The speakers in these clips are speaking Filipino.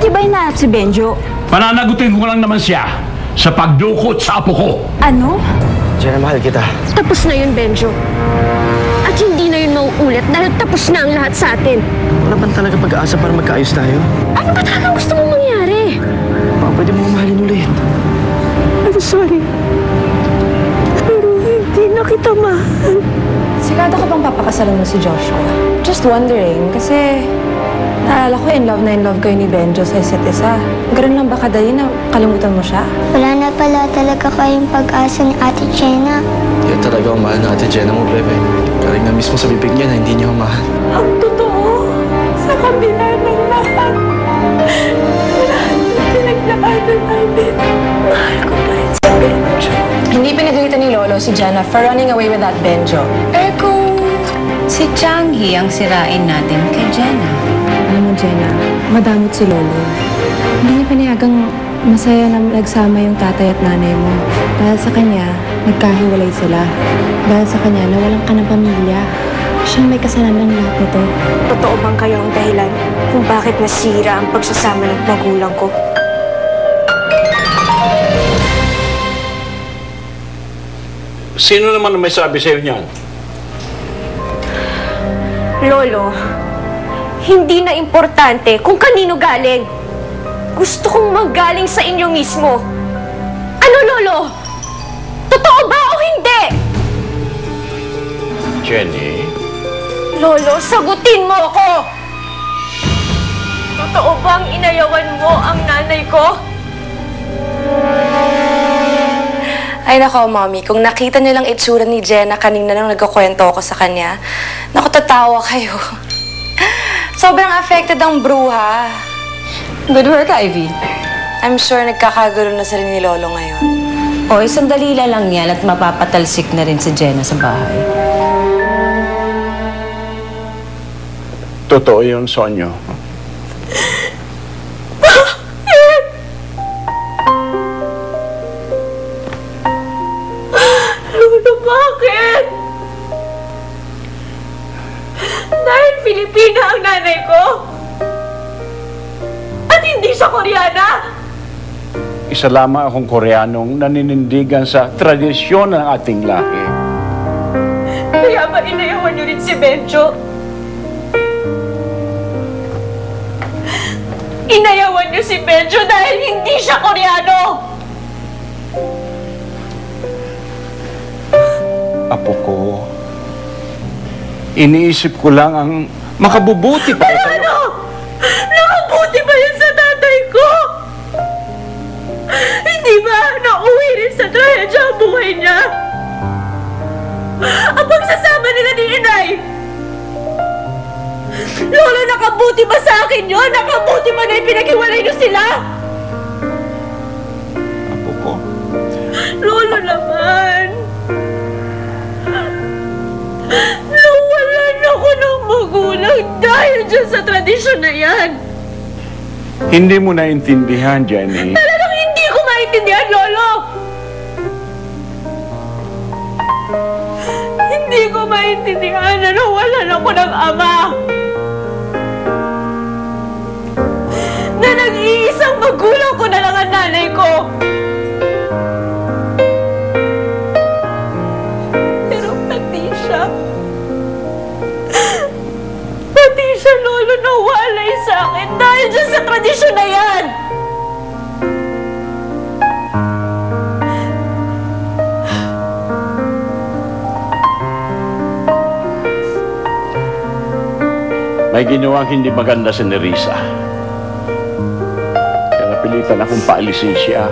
Hindi ba hinahanap si Benjo? Pananagutin ko lang naman siya sa pagdukot sa apo ko. Ano? Jenna, mahal kita. Tapos na yun, Benjo. At hindi na yun mauulit dahil tapos na ang lahat sa atin. Wala ba talaga pag-aasa para magkaayos tayo? Ano ba talaga gusto mong mangyari? Baka pwede mo mahalin ulit. I'm sorry. Pero hindi na kita mahal. Sigado ka bang papakasalan mo si Joshua? Just wondering, kasi naalala ko in love kayo ni Benjo sa isa't isa. Ganun lang ba kadali na kalimutan mo siya? Wala na pala talaga kayong pag-asa ni Ate Jenna. Yan talaga ang mahal ng Ate Jenna mo, bebe. Galing na mismo sa bibig niya na hindi niya mahal. Ang totoo, sa kabila ng lahat, lahat ng pinaglaanan namin, mahal ko pa rin si Benjo. Hindi pinagalitan ni Lolo si Jenna for running away with that Benjo. Eh kung si Changi ang sirain natin kay Jenna. Alam mo, Jenna, madamot si Lolo. Hindi niya pinayagang masaya na nagsama yung tatay at nanay mo. Dahil sa kanya, nagkahiwalay sila. Dahil sa kanya, nawalan ka ng pamilya. Siyang may kasalanan ng lahat nito. Totoo bang kayo ang dahilan kung bakit nasira ang pagsasama ng magulang ko? Sino naman ang may sabi sa'yo niyan? Lolo, hindi na importante kung kanino galing. Gusto kong magaling sa inyo mismo. Ano, Lolo? Totoo ba o hindi? Jenny? Lolo, sagutin mo ako! Totoo bang inayawan mo ang nanay ko? Ay nako, Mommy, kung nakita niyo lang itsura ni Jenna kanina nung nagkukwento ako sa kanya, naku, tatawa kayo. Sobrang affected ang bruha. Good work, Ivy. I'm sure nagkakagulo na sila ni Lolo ngayon. O, isang dalila lang yan at mapapatalsik na rin si Jenna sa bahay. Totoo yun, Sonyo. Lolo, bakit? Dahil Pilipina ang nanay ko? At hindi siya Koreana? Isa lamang akong Koreanong naninindigan sa tradisyon ng ating lahi. Kaya ba inayawan niyo rin si Benjo? Inayawan niyo si Benjo dahil hindi siya Koreano! Apo ko, iniisip ko lang ang makabubuti para sa'yo. Ano? Nakabuti ba yun sa tatay ko? Hindi ba nauwi rin sa trahedya ang buhay niya? Ang pagsasama nila ni Inay? Lolo, nakabuti ba sa akin yun? Nakabuti ba na ipinaghiwalay niyo sila? Apo ko, Lolo naman. Nawalan ako ng magulang dahil dyan sa tradisyon na yan. hindi mo naintindihan, Jenny. Talagang hindi ko maintindihan, Lolo! Hindi ko maintindihan na nawalan ako ng ama. Na nag-iisang magulang ko na lang ang nanay ko. Pero pati siya, Lolo, nawalay sa akin dahil dyan sa tradisyon na yan. May ginawang hindi maganda si Nerissa. Kaya napilitan akong paalisin siya.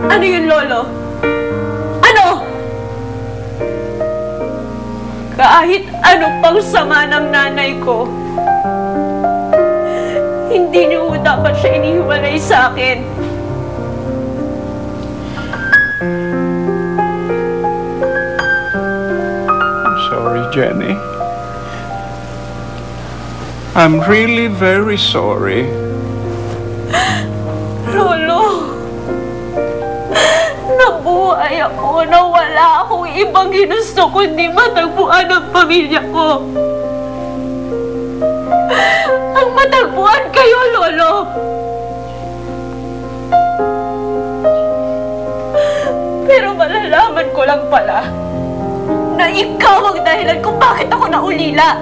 Ano yun, Lolo? Ano? Kahit ano pang sama ng nanay ko, hindi niyo dapat siya inihiwalay sa akin. I'm sorry, Jenny. I'm really very sorry. Lolo, nabuhay ako na wala akong ibang ginusto kundi matagpuan ang pamilya ko. Ang matagpuan kayo, Lolo. Pero malalaman ko lang pala na ikaw ang dahilan kung bakit ako naulila.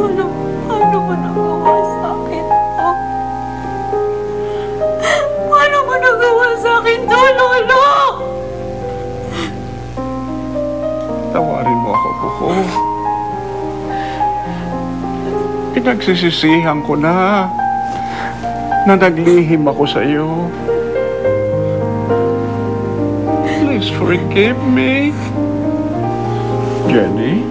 Lolo, paano mo nagawa sa akin to? Paano mo nagawa sa akin to, Lolo? Tawarin mo ako, Kuko. Pinagsisisihan ko na naglihim ako sa iyo. Please forgive me. Jenny?